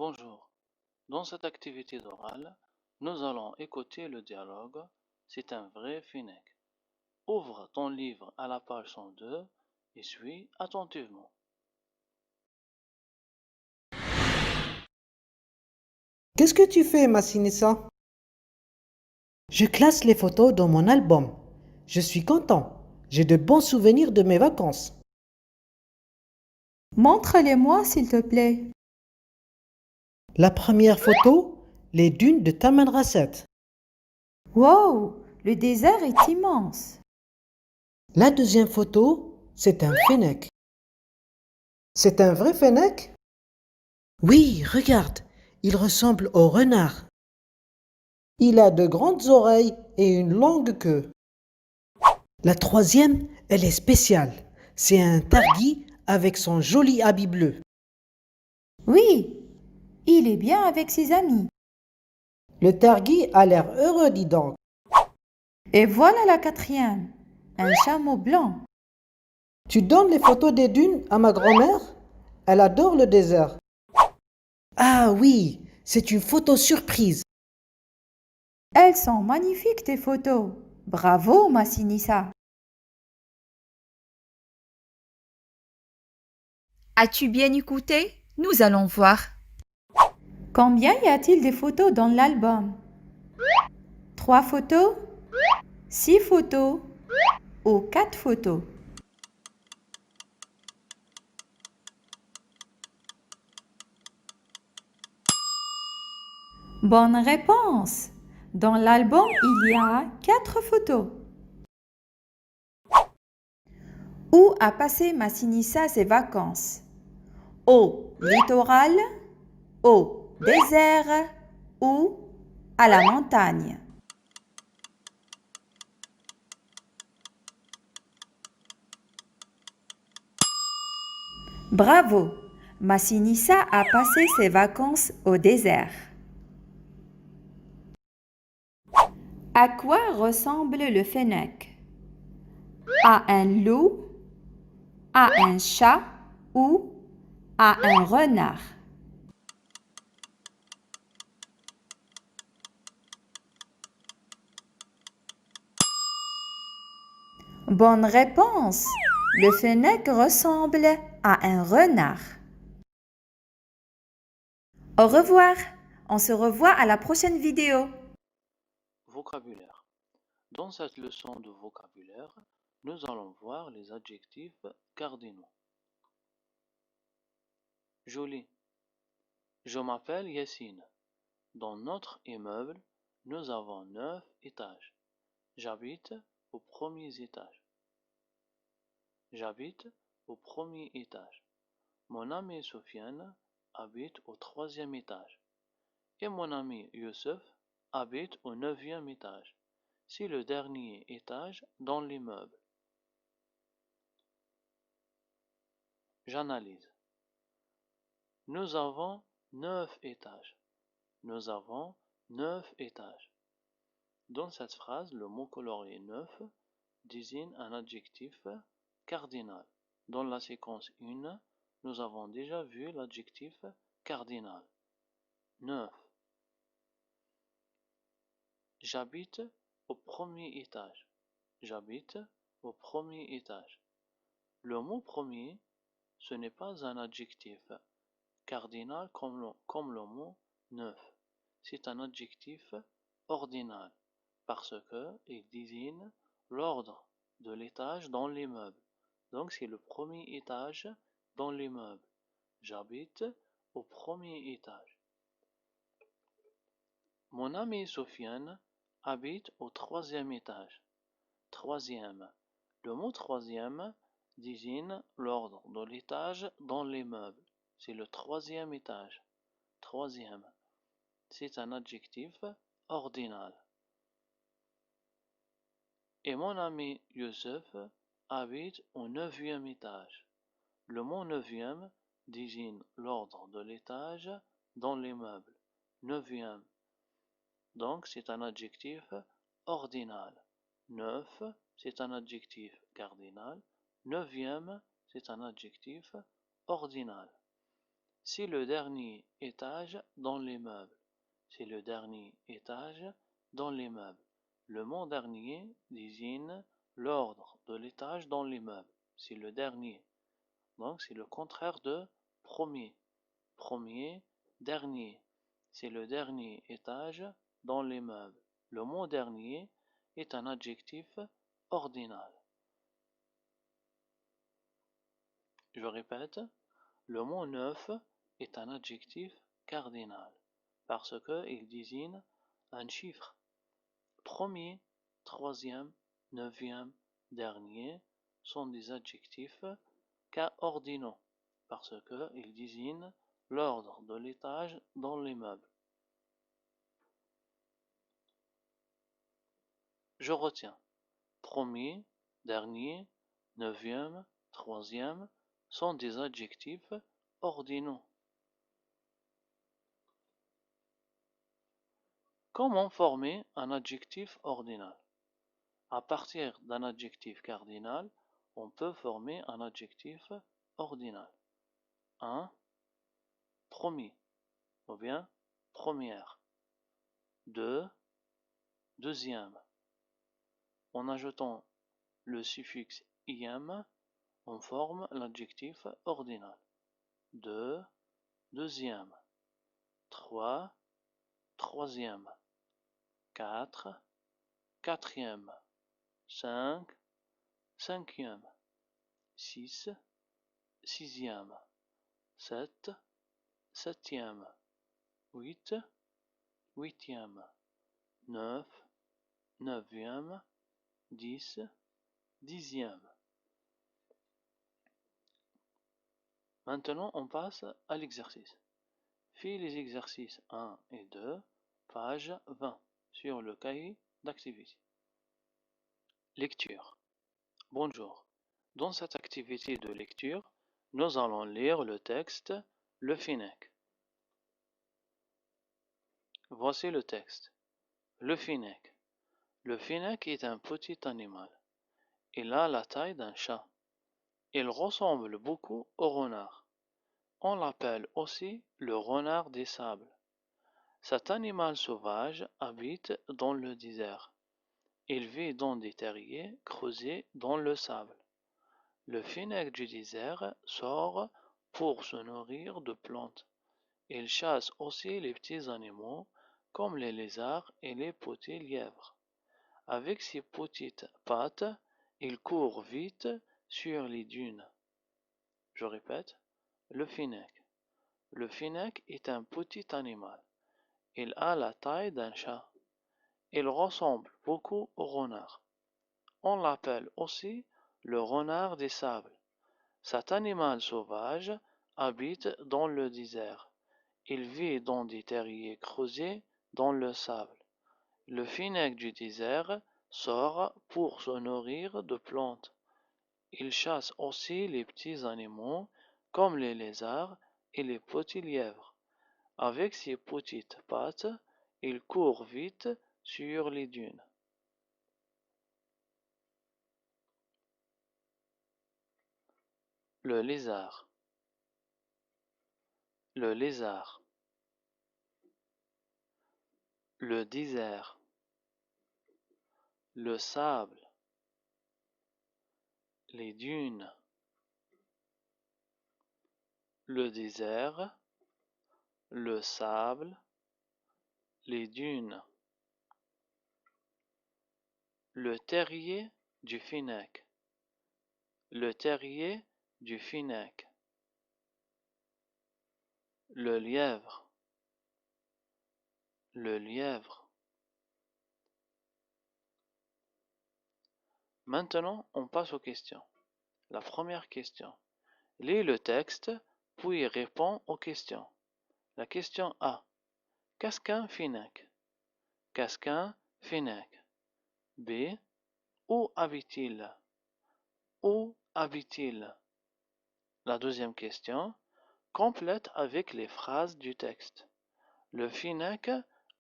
Bonjour. Dans cette activité d'oral, nous allons écouter le dialogue C'est un vrai Fennec. Ouvre ton livre à la page 102 et suis attentivement. Qu'est-ce que tu fais, Massinissa? Je classe les photos dans mon album. Je suis content. J'ai de bons souvenirs de mes vacances. Montre-les-moi, s'il te plaît. La première photo, les dunes de Tamanrasset. Wow, le désert est immense. La deuxième photo, c'est un fennec. C'est un vrai fennec? Oui, regarde, il ressemble au renard. Il a de grandes oreilles et une longue queue. La troisième, elle est spéciale. C'est un targui avec son joli habit bleu. Oui, il est bien avec ses amis. Le targui a l'air heureux, dis donc. Et voilà la quatrième, un chameau blanc. Tu donnes les photos des dunes à ma grand-mère? Elle adore le désert. Ah oui, c'est une photo surprise. Elles sont magnifiques, tes photos. Bravo, Massinissa. As-tu bien écouté? Nous allons voir. Combien y a-t-il de photos dans l'album? 3 photos? 6 photos? Ou 4 photos? Bonne réponse. Dans l'album, il y a 4 photos. Où a passé Massinissa ses vacances? Au littoral, au désert ou à la montagne? Bravo! Massinissa a passé ses vacances au désert. À quoi ressemble le fennec? À un loup, à un chat ou à un renard? Bonne réponse! Le fennec ressemble à un renard. Au revoir! On se revoit à la prochaine vidéo. Vocabulaire. Dans cette leçon de vocabulaire, nous allons voir les adjectifs cardinaux. Joli. Je m'appelle Yassine. Dans notre immeuble, nous avons 9 étages. J'habite au premier étage. J'habite au premier étage. Mon ami Sofiane habite au 3e étage. Et mon ami Youssef habite au 9e étage. C'est le dernier étage dans l'immeuble. J'analyse. Nous avons 9 étages. Nous avons 9 étages. Dans cette phrase, le mot colorié 9 désigne un adjectif cardinal. Dans la séquence 1, nous avons déjà vu l'adjectif cardinal. 9. J'habite au premier étage. J'habite au premier étage. Le mot premier, ce n'est pas un adjectif cardinal comme le mot neuf. C'est un adjectif ordinal parce qu'il désigne l'ordre de l'étage dans l'immeuble. Donc c'est le premier étage dans l'immeuble. J'habite au premier étage. Mon ami Sofiane habite au 3e étage. Troisième. Le mot troisième désigne l'ordre de l'étage dans l'immeuble. C'est le 3e étage. Troisième. C'est un adjectif ordinal. Et mon ami Youssef habite au 9e étage. Le mot 9e désigne l'ordre de l'étage dans l'immeuble. 9e. Donc c'est un adjectif ordinal. 9, c'est un adjectif cardinal. 9e, c'est un adjectif ordinal. C'est le dernier étage dans l'immeuble. C'est le dernier étage dans l'immeuble. Le mot dernier désigne l'ordre de l'étage dans l'immeuble. C'est le dernier. Donc c'est le contraire de premier. Premier, dernier. C'est le dernier étage dans l'immeuble. Le mot dernier est un adjectif ordinal. Je répète, le mot neuf est un adjectif cardinal parce qu'il désigne un chiffre. Premier, troisième, neuvième, dernier sont des adjectifs cas ordinaux parce qu'ils désignent l'ordre de l'étage dans l'immeuble. Je retiens. Premier, dernier, neuvième, troisième sont des adjectifs ordinaux. Comment former un adjectif ordinal? À partir d'un adjectif cardinal, on peut former un adjectif ordinal. 1. Premier, ou bien première. 2. Deuxième. En ajoutant le suffixe ième, on forme l'adjectif ordinal. 2. Deuxième. 3. Troisième. 4. Quatrième. 5. Cinquième. 6. Sixième. 7. Septième. 8. Huitième. 9. Neuvième. 10. Dixième. Maintenant, on passe à l'exercice. Fais les exercices 1 et 2, page 20, sur le cahier d'activité. Lecture. Bonjour. Dans cette activité de lecture, nous allons lire le texte Le Fennec. Voici le texte. Le Fennec. Le Fennec est un petit animal. Il a la taille d'un chat. Il ressemble beaucoup au renard. On l'appelle aussi le renard des sables. Cet animal sauvage habite dans le désert. Il vit dans des terriers creusés dans le sable. Le fennec du désert sort pour se nourrir de plantes. Il chasse aussi les petits animaux comme les lézards et les petits lièvres. Avec ses petites pattes, il court vite sur les dunes. Je répète, le fennec. Le fennec est un petit animal. Il a la taille d'un chat. Il ressemble beaucoup au renard. On l'appelle aussi le renard des sables. Cet animal sauvage habite dans le désert. Il vit dans des terriers creusés dans le sable. Le fennec du désert sort pour se nourrir de plantes. Il chasse aussi les petits animaux comme les lézards et les petits lièvres. Avec ses petites pattes, il court vite sur les dunes. Le lézard. Le lézard. Le désert. Le sable. Les dunes. Le désert. Le sable. Les dunes. Le terrier du fennec. Le terrier du fennec. Le lièvre. Le lièvre. Maintenant, on passe aux questions. La première question. Lis le texte, puis réponds aux questions. La question A. Qu'est-ce qu'un fennec? Qu'est-ce qu'un fennec? B. Où habite-t-il? Où habite-t-il? La deuxième question. Complète avec les phrases du texte. Le fennec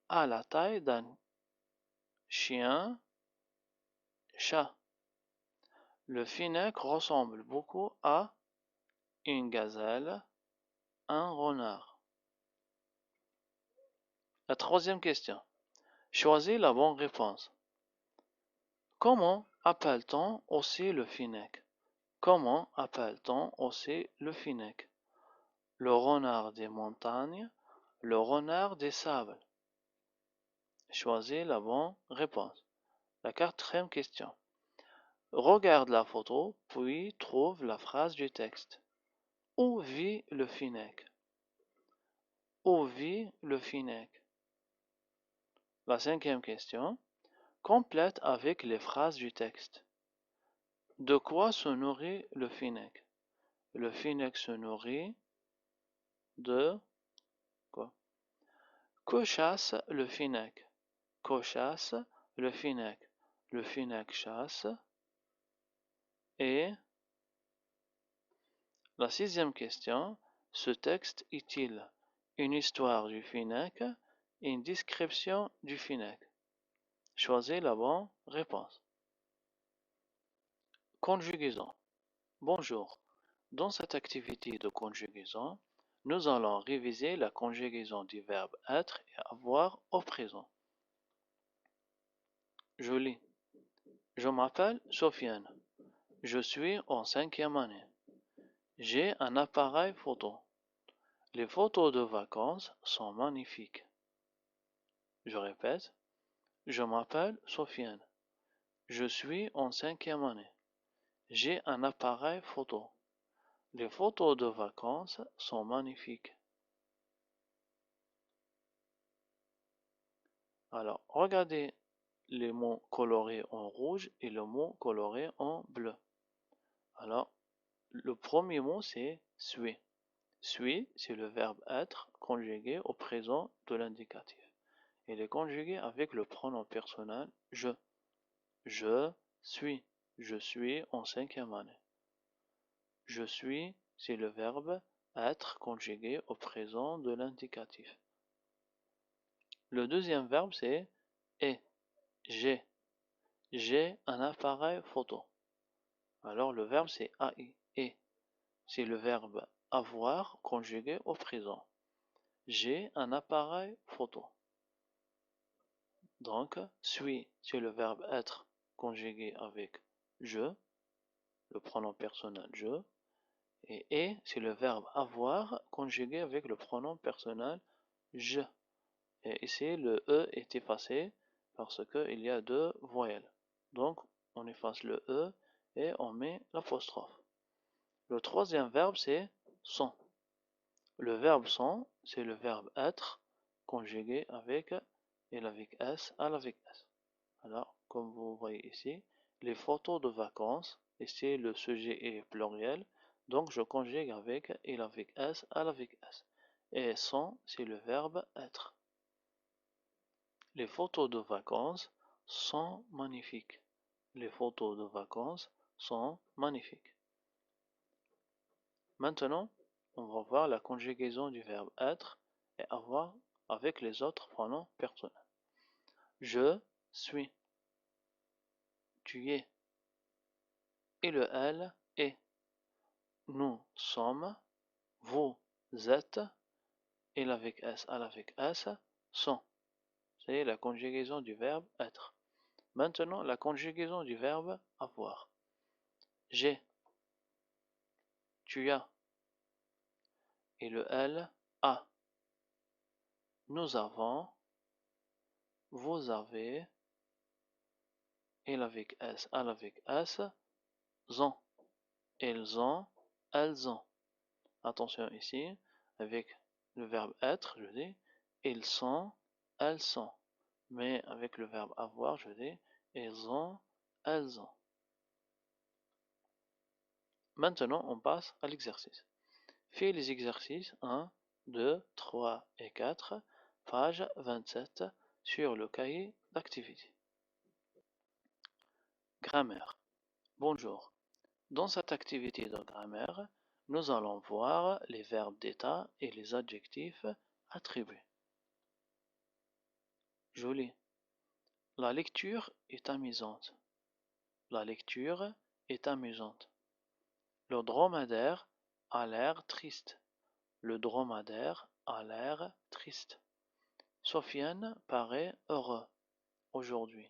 a la taille d'un chien, chat. Le fennec ressemble beaucoup à une gazelle, un renard. La troisième question. Choisis la bonne réponse. Comment appelle-t-on aussi le fennec? Comment appelle-t-on aussi le fennec? Le renard des montagnes, le renard des sables. Choisis la bonne réponse. La quatrième question. Regarde la photo, puis trouve la phrase du texte. Où vit le fennec? Où vit le fennec? La cinquième question. Complète avec les phrases du texte. De quoi se nourrit le fennec? Le fennec se nourrit de quoi? Que chasse le fennec? Que chasse le fennec? Le fennec chasse. Et la sixième question, ce texte est-il une histoire du fennec et une description du fennec? Choisis la bonne réponse. Conjugaison. Bonjour. Dans cette activité de conjugaison, nous allons réviser la conjugaison du verbe être et avoir au présent. Je lis. Je m'appelle Sofiane. Je suis en 5e année. J'ai un appareil photo. Les photos de vacances sont magnifiques. Je répète. Je m'appelle Sofiane. Je suis en 5e année. J'ai un appareil photo. Les photos de vacances sont magnifiques. Alors, regardez les mots colorés en rouge et le mot coloré en bleu. Alors, le premier mot, c'est suis. Suis, c'est le verbe être conjugué au présent de l'indicatif. Il est conjugué avec le pronom personnel je. Je suis. Je suis en 5e année. Je suis, c'est le verbe être conjugué au présent de l'indicatif. Le deuxième verbe, c'est est. J'ai. J'ai un appareil photo. Alors le verbe c'est AI. Et c'est le verbe avoir conjugué au présent. J'ai un appareil photo. Donc, suis, c'est le verbe être conjugué avec je, le pronom personnel je. Et c'est le verbe avoir conjugué avec le pronom personnel je. Et ici, le E est effacé parce qu'il y a deux voyelles. Donc, on efface le E et on met l'apostrophe. Le troisième verbe, c'est sont. Le verbe sont, c'est le verbe être conjugué avec et avec S, à avec S. Alors, comme vous voyez ici, les photos de vacances, ici le sujet est pluriel, donc je conjugue avec et avec S, à avec S. Et sont, c'est le verbe être. Les photos de vacances sont magnifiques. Les photos de vacances sont magnifiques. Maintenant, on va voir la conjugaison du verbe être et avoir avec les autres pronoms personnels. Je suis. Tu es. Et le elle est. Nous sommes. Vous êtes. Et avec S, à avec S sont. C'est la conjugaison du verbe être. Maintenant, la conjugaison du verbe avoir. J'ai. Tu as. Et le elle a. Nous avons. Vous avez. Et avec S, à avec S ont. Ils ont, elles ont. Attention ici, avec le verbe être, je dis ils sont, elles sont. Mais avec le verbe avoir, je dis ils ont, elles ont. Maintenant, on passe à l'exercice. Fais les exercices 1, 2, 3 et 4, page 27 sur le cahier d'activité. Grammaire. Bonjour. Dans cette activité de grammaire, nous allons voir les verbes d'état et les adjectifs attribués. Joli. La lecture est amusante. La lecture est amusante. Le dromadaire a l'air triste. Le dromadaire a l'air triste. Sofiane paraît heureux aujourd'hui.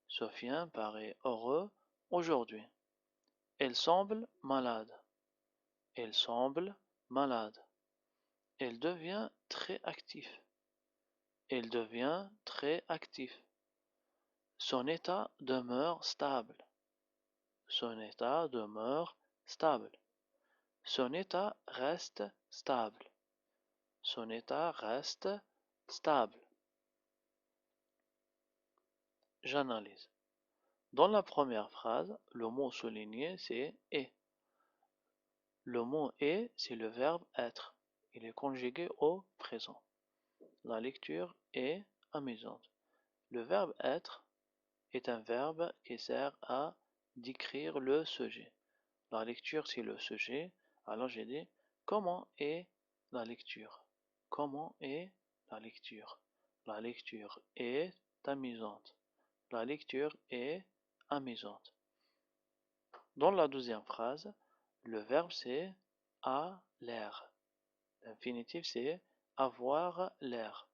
Sofiane paraît heureux aujourd'hui. Elle semble malade. Elle semble malade. Elle devient très actif. Elle devient très actif. Son état demeure stable. Son état demeure stable. Son état reste stable. Son état reste stable. J'analyse. Dans la première phrase, le mot souligné c'est est. Le mot est, c'est le verbe être. Il est conjugué au présent. La lecture est amusante. Le verbe être est un verbe qui sert à décrire le sujet. La lecture, c'est le sujet. Alors j'ai dit, comment est la lecture? Comment est la lecture? La lecture est amusante. La lecture est amusante. Dans la deuxième phrase, le verbe c'est a l'air. L'infinitif c'est avoir l'air.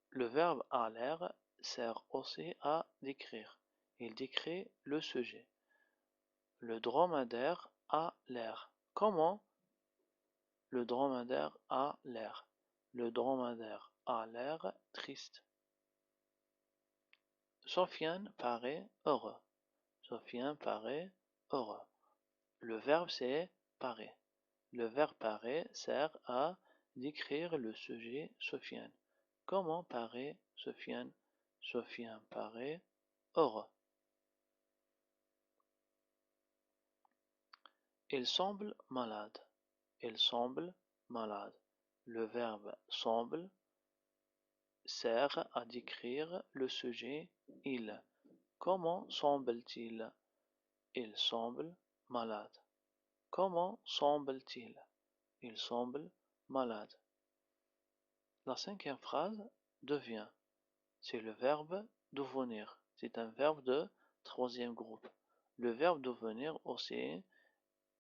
Le verbe a l'air sert aussi à décrire. Il décrit le sujet. Le dromadaire a l'air. Comment le dromadaire a l'air? Le dromadaire a l'air triste. Sofiane paraît heureux. Sofiane paraît heureux. Le verbe c'est paraît. Le verbe paraît sert à décrire le sujet Sofiane. Comment paraît Sofiane? Sofiane paraît heureux. Il semble malade. Il semble malade. Le verbe semble sert à décrire le sujet il. Comment semble-t-il? Il semble malade. Comment semble-t-il? Il semble malade. La cinquième phrase devient. C'est le verbe devenir. C'est un verbe de troisième groupe. Le verbe devenir aussi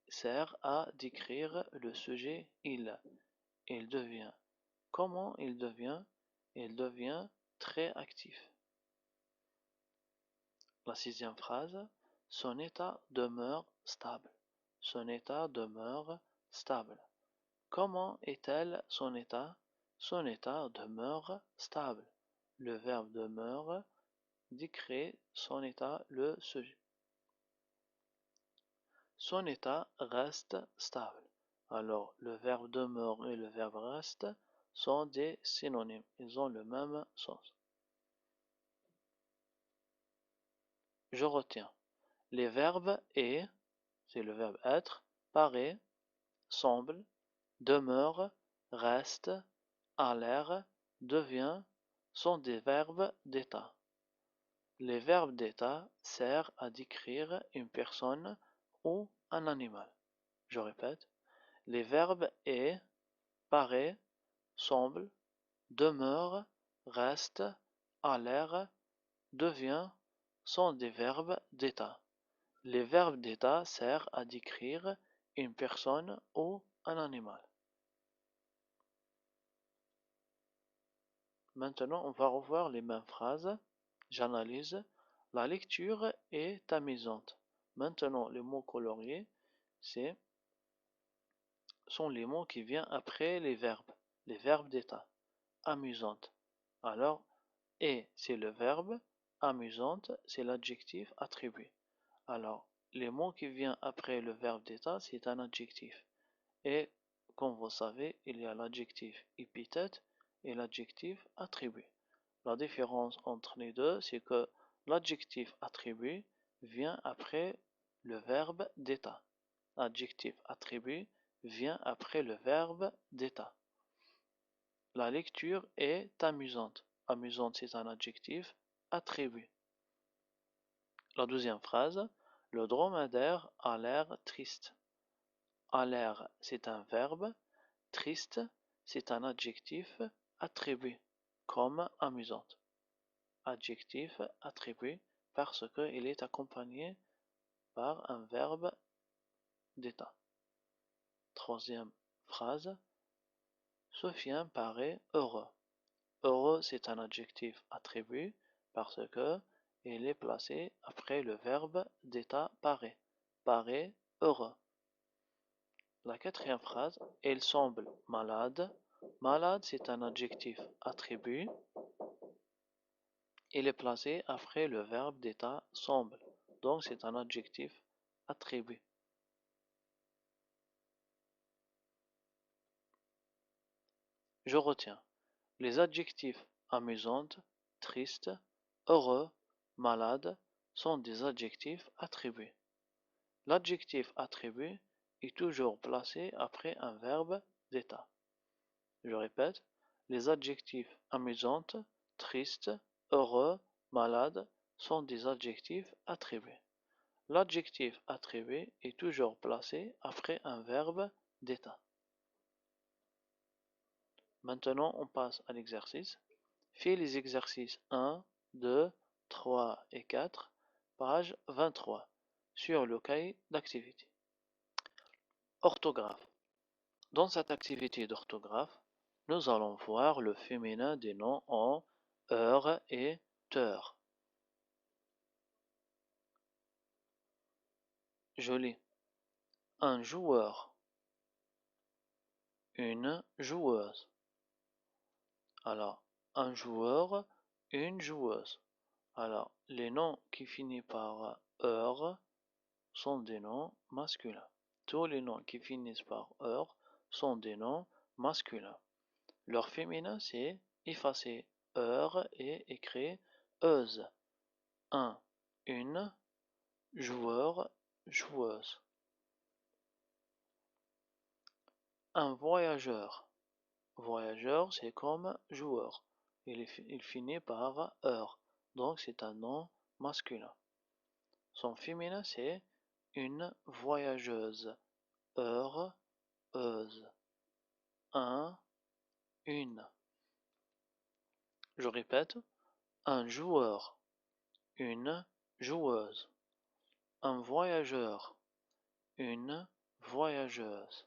sert à décrire le sujet il. Il devient. Comment il devient? Il devient très actif. La sixième phrase, son état demeure stable. Son état demeure stable. Comment est-elle son état? Son état demeure stable. Le verbe demeure décrit son état, le sujet. Son état reste stable. Alors, le verbe demeure et le verbe reste sont des synonymes. Ils ont le même sens. Je retiens. Les verbes est, c'est le verbe être, paraît, semble, demeure, reste, a l'air, devient, sont des verbes d'état. Les verbes d'état servent à décrire une personne ou un animal. Je répète. Les verbes est, paraît, semble, demeure, reste, a l'air, devient sont des verbes d'état. Les verbes d'état servent à décrire une personne ou un animal. Maintenant, on va revoir les mêmes phrases. J'analyse. La lecture est amusante. Maintenant, les mots coloriés, sont les mots qui viennent après les verbes d'état. Amusante. Alors, et c'est le verbe, amusante, c'est l'adjectif attribué. Alors, les mots qui viennent après le verbe d'état, c'est un adjectif. Et, comme vous savez, il y a l'adjectif épithète et l'adjectif attribué. La différence entre les deux, c'est que l'adjectif attribué vient après le verbe d'état. L'adjectif attribué vient après le verbe d'état. La lecture est amusante. Amusante, c'est un adjectif attribué. La deuxième phrase, le dromadaire a l'air triste. A l'air, c'est un verbe. Triste, c'est un adjectif attribué, comme amusante. Adjectif attribué parce qu'il est accompagné par un verbe d'état. Troisième phrase, Sofiane paraît heureux. Heureux, c'est un adjectif attribut parce que il est placé après le verbe d'état paraît. Paraît heureux. La quatrième phrase, il semble malade. Malade, c'est un adjectif attribut. Il est placé après le verbe d'état semble. Donc, c'est un adjectif attribut. Je retiens. Les adjectifs amusante, triste, heureux, malade sont des adjectifs attributs. L'adjectif attribut est toujours placé après un verbe d'état. Je répète, les adjectifs amusante, triste, heureux, malade sont des adjectifs attributs. L'adjectif attribué est toujours placé après un verbe d'état. Maintenant, on passe à l'exercice. Fais les exercices 1, 2, 3 et 4, page 23, sur le cahier d'activité. Orthographe. Dans cette activité d'orthographe, nous allons voir le féminin des noms en heure et teur. Je lis. Un joueur. Une joueuse. Alors, un joueur, une joueuse. Alors, les noms qui finissent par heure sont des noms masculins. Tous les noms qui finissent par heure sont des noms masculins. Leur féminin, c'est effacer heure et écrire euse. Un, une, joueur, joueuse. Un voyageur. Voyageur, c'est comme joueur. Il finit par heure. Donc, c'est un nom masculin. Son féminin, c'est une voyageuse. Heure, euse. Un, une. Je répète, un joueur, une joueuse. Un voyageur, une voyageuse.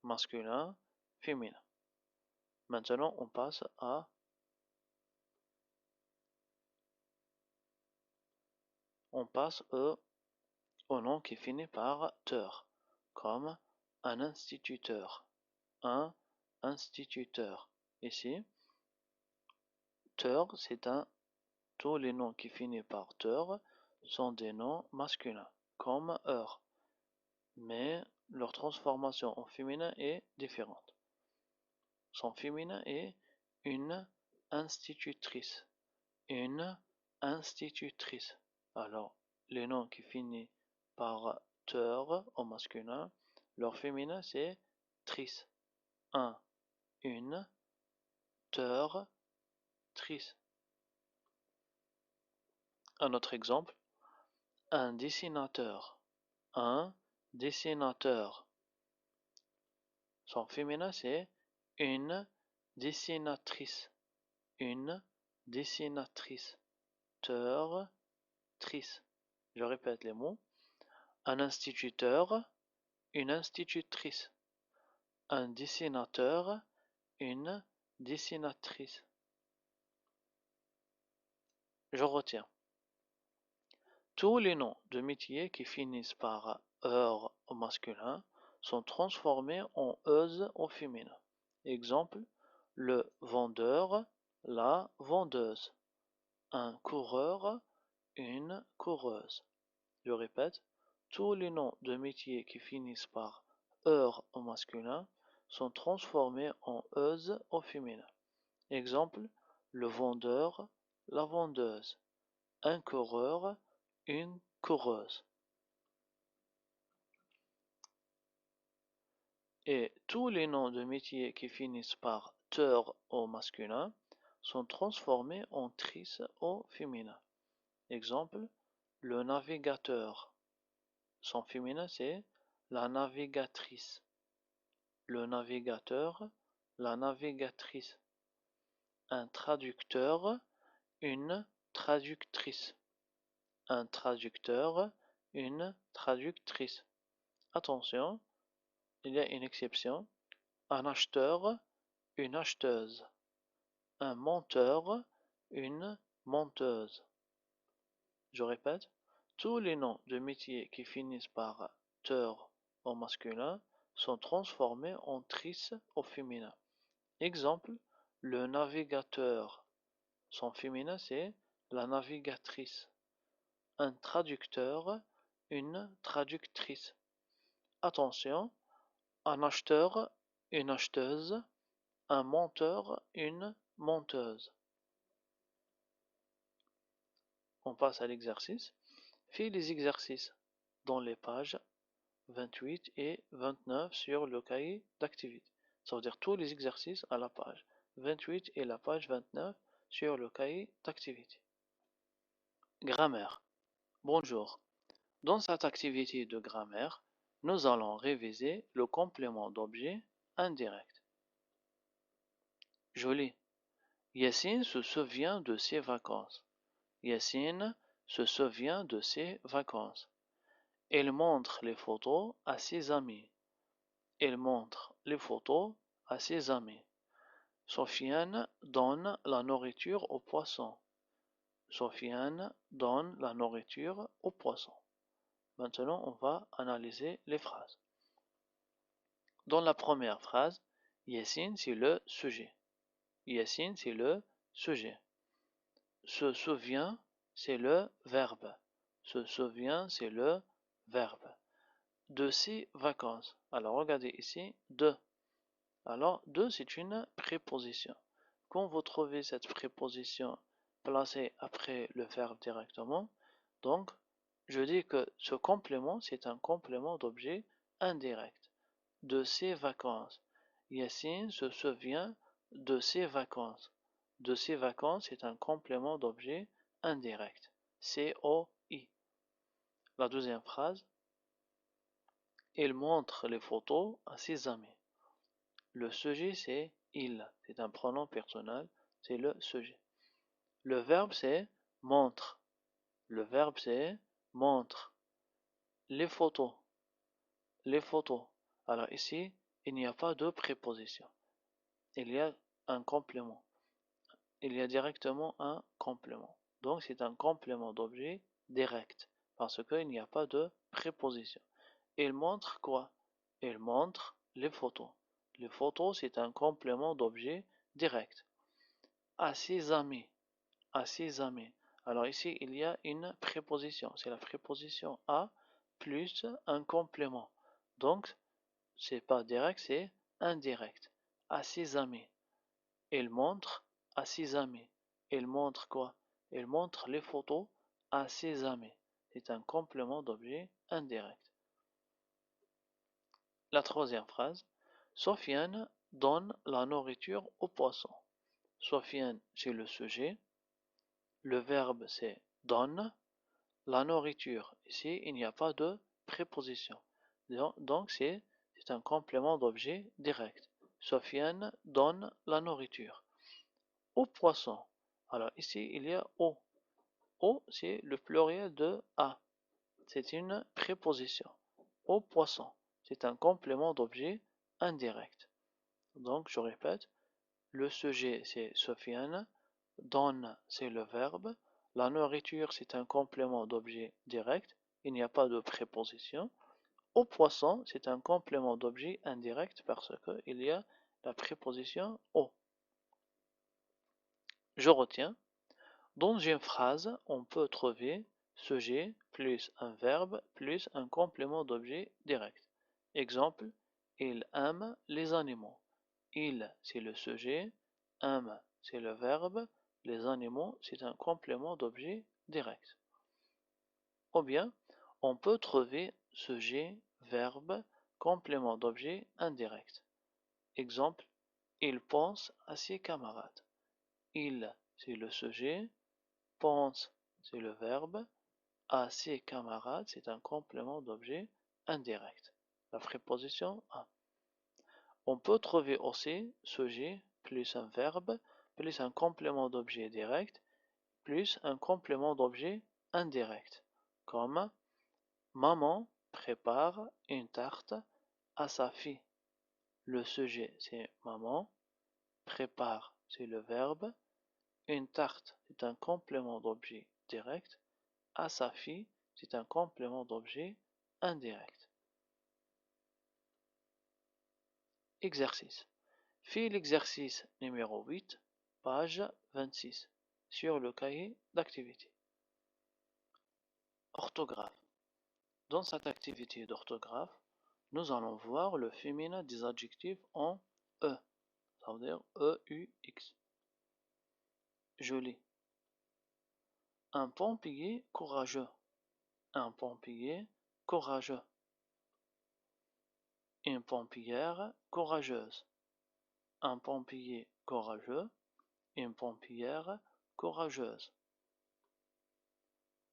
Masculin, féminin. Maintenant, on passe au nom qui finit par teur, comme un instituteur. Un instituteur. Ici, teur, tous les noms qui finissent par teur sont des noms masculins, comme heure. Mais leur transformation en féminin est différente. Son féminin est une institutrice. Une institutrice. Alors, les noms qui finissent par teur au masculin, leur féminin c'est trice. Un, une, teur, trice. Un autre exemple, un dessinateur. Un dessinateur. Son féminin c'est une dessinatrice. Une dessinatrice. Teur, trice. Je répète les mots. Un instituteur, une institutrice. Un dessinateur, une dessinatrice. Je retiens. Tous les noms de métiers qui finissent par heure au masculin sont transformés en euse au féminin. Exemple, le vendeur, la vendeuse. Un coureur, une coureuse. Je répète, tous les noms de métiers qui finissent par heure au masculin sont transformés en euse au féminin. Exemple, le vendeur, la vendeuse. Un coureur, une coureuse. Et tous les noms de métiers qui finissent par teur au masculin sont transformés en trice au féminin. Exemple, le navigateur. Son féminin c'est la navigatrice. Le navigateur, la navigatrice. Un traducteur, une traductrice. Un traducteur, une traductrice. Attention, il y a une exception. un acheteur, une acheteuse, un monteur, une monteuse. Je répète, tous les noms de métiers qui finissent par teur au masculin sont transformés en tris au féminin. Exemple, le navigateur. Son féminin, c'est la navigatrice. Un traducteur, une traductrice. Attention, un acheteur, une acheteuse, un monteur, une monteuse. On passe à l'exercice. Fais les exercices dans les pages 28 et 29 sur le cahier d'activité. Ça veut dire tous les exercices à la page 28 et la page 29 sur le cahier d'activité. Grammaire. Bonjour. Dans cette activité de grammaire, nous allons réviser le complément d'objet indirect. Joli. Yassine se souvient de ses vacances. Yassine se souvient de ses vacances. Elle montre les photos à ses amis. Elle montre les photos à ses amis. Sofiane donne la nourriture aux poissons. Sofiane donne la nourriture aux poissons. Maintenant, on va analyser les phrases. Dans la première phrase, Yassine, c'est le sujet. Yassine, c'est le sujet. Se souvient, c'est le verbe. Se souvient, c'est le verbe. De ses vacances. Alors, regardez ici, de. Alors, de, c'est une préposition. Quand vous trouvez cette préposition placée après le verbe directement, donc, je dis que ce complément, c'est un complément d'objet indirect. De ses vacances. Yassine se souvient de ses vacances. De ses vacances, c'est un complément d'objet indirect. C-O-I. La deuxième phrase. Il montre les photos à ses amis. Le sujet, c'est il. C'est un pronom personnel. C'est le sujet. Le verbe, c'est montre. Le verbe, c'est montre. Les photos. Les photos. Alors ici, il n'y a pas de préposition. Il y a un complément. Il y a directement un complément. Donc c'est un complément d'objet direct. Parce qu'il n'y a pas de préposition. Il montre quoi? Il montre les photos. Les photos, c'est un complément d'objet direct. À ses amis. À ses amis. Alors ici, il y a une préposition. C'est la préposition à plus un complément. Donc, c'est pas direct, c'est indirect. À ses amis. Il montre à ses amis. Il montre quoi? Il montre les photos à ses amis. C'est un complément d'objet indirect. La troisième phrase. Sofiane donne la nourriture aux poissons. Sofiane, c'est le sujet. Le verbe, c'est donne. La nourriture, ici, il n'y a pas de préposition. Donc, c'est un complément d'objet direct. Sofiane donne la nourriture aux poissons. Alors, ici, il y a au. Au, c'est le pluriel de a. C'est une préposition. Aux poissons. C'est un complément d'objet indirect. Donc, je répète, le sujet, c'est Sofiane. Donne, c'est le verbe. La nourriture, c'est un complément d'objet direct. Il n'y a pas de préposition. Au poisson, c'est un complément d'objet indirect parce qu'il y a la préposition au. Je retiens. Dans une phrase, on peut trouver sujet plus un verbe plus un complément d'objet direct. Exemple, il aime les animaux. Il, c'est le sujet. Aime, c'est le verbe. Les animaux, c'est un complément d'objet direct. Ou bien, on peut trouver sujet, verbe, complément d'objet indirect. Exemple, il pense à ses camarades. Il, c'est le sujet. Pense, c'est le verbe. À ses camarades, c'est un complément d'objet indirect. La préposition à. On peut trouver aussi sujet plus un verbe plus un complément d'objet direct plus un complément d'objet indirect, comme maman prépare une tarte à sa fille. Le sujet, c'est maman. Prépare, c'est le verbe. Une tarte, c'est un complément d'objet direct. À sa fille, c'est un complément d'objet indirect. Exercice. Fais l'exercice numéro 8, page 26, sur le cahier d'activité. Orthographe. Dans cette activité d'orthographe, nous allons voir le féminin des adjectifs en E, ça veut dire E-U-X. Je lis. Un pompier courageux. Un pompier courageux. Une pompière courageuse. Un pompier courageux. Une pompière courageuse.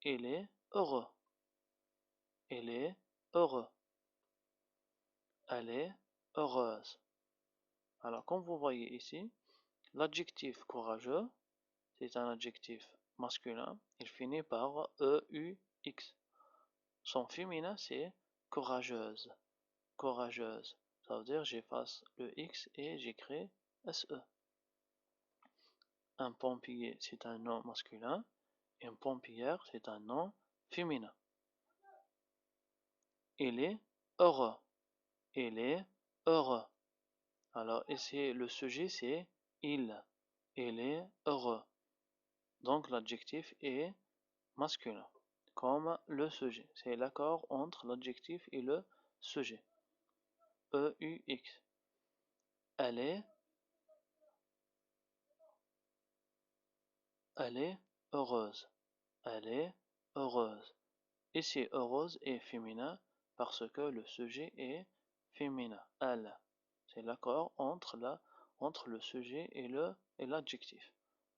Il est heureux. Il est heureux. Elle est heureuse. Alors, comme vous voyez ici, l'adjectif courageux, c'est un adjectif masculin. Il finit par E-U-X. Son féminin, c'est courageuse. Courageuse. Ça veut dire j'efface le X et j'écris SE. Un pompier, c'est un nom masculin. Une pompière, c'est un nom féminin. Il est heureux. Il est heureux. Alors ici, le sujet, c'est il. Il est heureux. Donc l'adjectif est masculin, comme le sujet. C'est l'accord entre l'adjectif et le sujet. E-U-X. Elle est heureuse. Elle est heureuse. Ici, heureuse est féminin parce que le sujet est féminin. Elle. C'est l'accord entre le sujet et l'adjectif.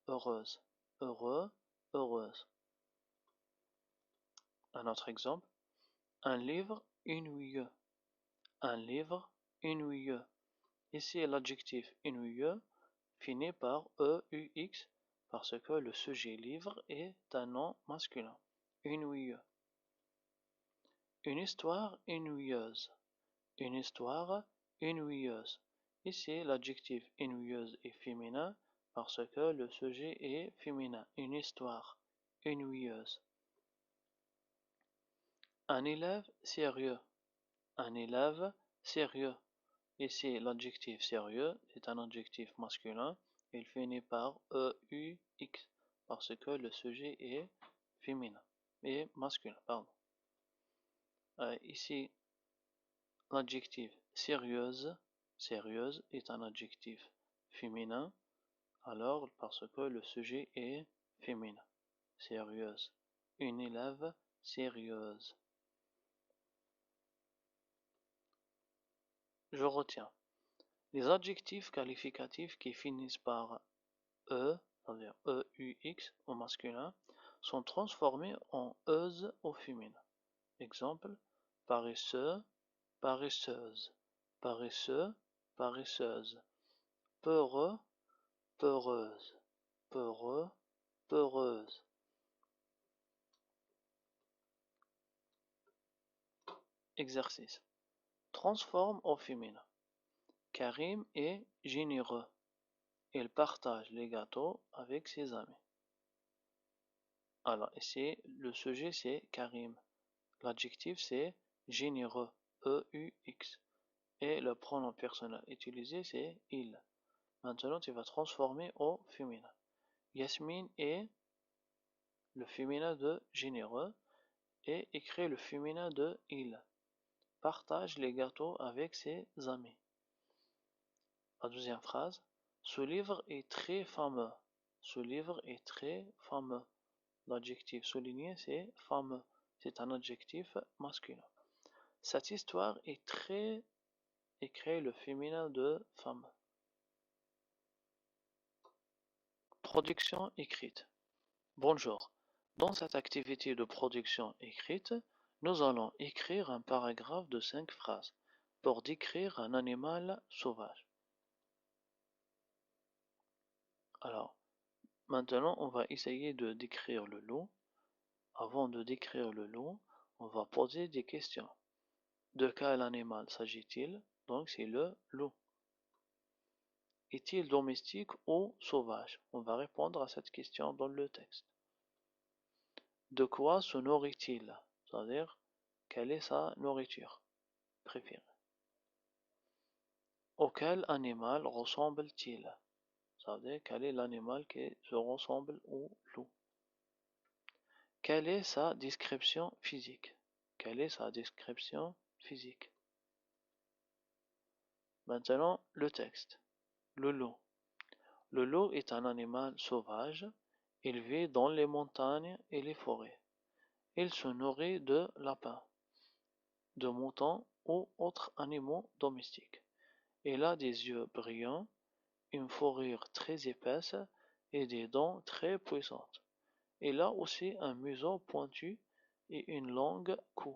Heureuse. Heureux. Heureuse. Un autre exemple. Un livre ennuyeux. Un livre ennuyeux. Ici, l'adjectif ennuyeux finit par E-U-X parce que le sujet livre est un nom masculin. Ennuyeux. Une histoire ennuyeuse. Une histoire ennuyeuse. Ici, l'adjectif ennuyeuse est féminin parce que le sujet est féminin. Une histoire ennuyeuse. Un élève sérieux. Un élève sérieux. Ici, l'adjectif sérieux est un adjectif masculin. Il finit par E-U-X parce que le sujet est féminin et masculin. Pardon. Ici, l'adjectif sérieuse est un adjectif féminin. Alors, parce que le sujet est féminin. Sérieuse. Une élève sérieuse. Je retiens. Les adjectifs qualificatifs qui finissent par E, c'est-à-dire E-U-X au masculin, sont transformés en euse au féminin. Exemple, paresseux, paresseuse, paresseux, paresseuse, peureux, peureuse, peureux, peureuse. Exercice. Transforme au féminin. Karim est généreux. Il partage les gâteaux avec ses amis. Alors ici, le sujet c'est Karim. L'adjectif c'est généreux. E-U-X. Et le pronom personnel utilisé c'est il. Maintenant, tu vas transformer au féminin. Yasmine est le féminin de généreux et écrit le féminin de il. Partage les gâteaux avec ses amis. La deuxième phrase. Ce livre est très fameux. Ce livre est très fameux. L'adjectif souligné, c'est fameux. C'est un adjectif masculin. Cette histoire est très écrit le féminin de femme. Production écrite. Bonjour. Dans cette activité de production écrite, nous allons écrire un paragraphe de 5 phrases pour décrire un animal sauvage. Alors, maintenant, on va essayer de décrire le loup. Avant de décrire le loup, on va poser des questions. De quel animal s'agit-il? Donc, c'est le loup. est-il domestique ou sauvage? On va répondre à cette question dans le texte. De quoi se nourrit-il? C'est-à-dire, quelle est sa nourriture préférée? Auquel animal ressemble-t-il? C'est-à-dire, quel est l'animal qui se ressemble au loup? Quelle est sa description physique? Quelle est sa description physique? Maintenant, le texte. Le loup. Le loup est un animal sauvage. Il vit dans les montagnes et les forêts. Il se nourrit de lapins, de moutons ou autres animaux domestiques. Il a des yeux brillants, une fourrure très épaisse et des dents très puissantes. Il a aussi un museau pointu et une longue queue.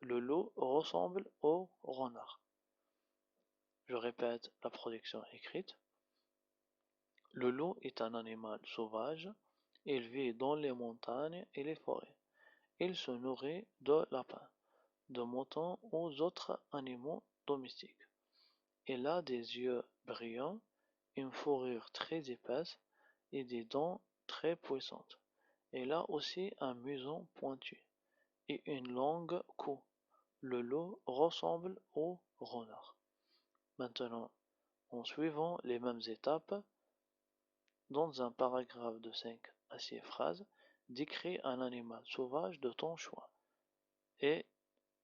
Le loup ressemble au renard. Je répète la production écrite. Le loup est un animal sauvage. Il vit dans les montagnes et les forêts. Il se nourrit de lapins, de moutons ou d'autres animaux domestiques. Il a des yeux brillants, une fourrure très épaisse et des dents très puissantes. Il a aussi un museau pointu et une longue queue. Le loup ressemble au renard. Maintenant, en suivant les mêmes étapes, dans un paragraphe de 5 à 6 phrases, décris un animal sauvage de ton choix et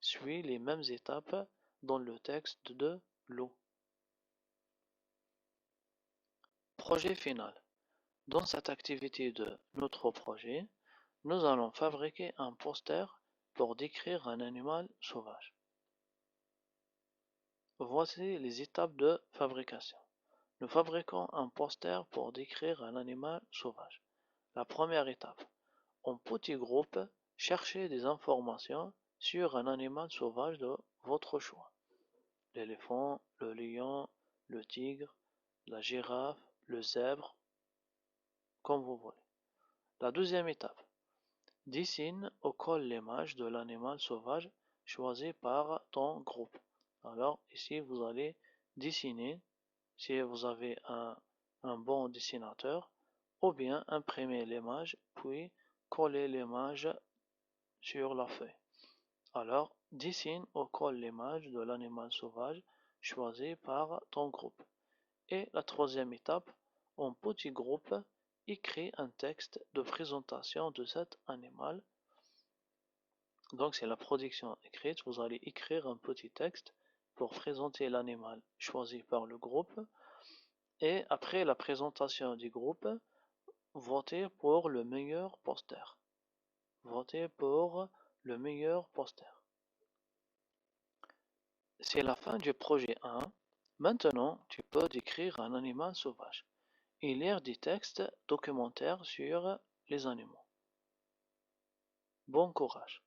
suis les mêmes étapes dans le texte de l'eau. Projet final. Dans cette activité de notre projet, nous allons fabriquer un poster pour décrire un animal sauvage. Voici les étapes de fabrication. Nous fabriquons un poster pour décrire un animal sauvage. La première étape. En petit groupe, cherchez des informations sur un animal sauvage de votre choix. L'éléphant, le lion, le tigre, la girafe, le zèbre, comme vous voulez. La deuxième étape. Dessine ou colle l'image de l'animal sauvage choisi par ton groupe. Alors ici vous allez dessiner, si vous avez un bon dessinateur, ou bien imprimer l'image puis coller l'image sur la feuille. Alors dessine ou colle l'image de l'animal sauvage choisi par ton groupe. Et la troisième étape, en petit groupe, écris un texte de présentation de cet animal. Donc c'est la production écrite, vous allez écrire un petit texte pour présenter l'animal choisi par le groupe. Et après la présentation du groupe, votez pour le meilleur poster. Votez pour le meilleur poster. C'est la fin du projet 1. Maintenant, tu peux décrire un animal sauvage et lire des textes documentaires sur les animaux. Bon courage!